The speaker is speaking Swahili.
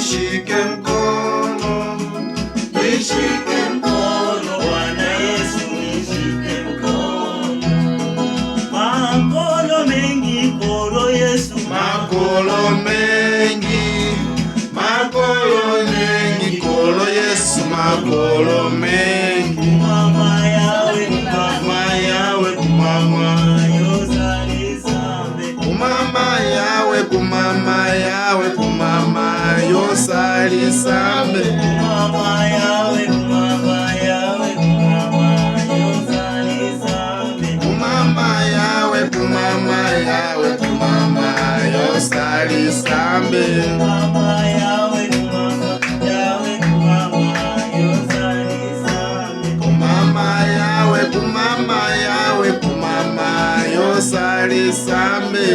nishike mkono, nishike mkono Bwana Yesu, nishike mkono. Makolo mengi kolo Yesu, makolo mengi, makolo mengi kolo Yesu, makolo mengi. Mama yawe, Mama yawe kumama, kumama yawe, kumama yawe, kumama yosali sambe. Mama yawe, kumama yawe, kumama yosali sambe. Kumama yawe, kumama yawe, kumama yosali sambe. Mama yawe, kumama yawe, kumama yosali sambe. Kumama yawe, kumama yawe, kumama yosali sambe.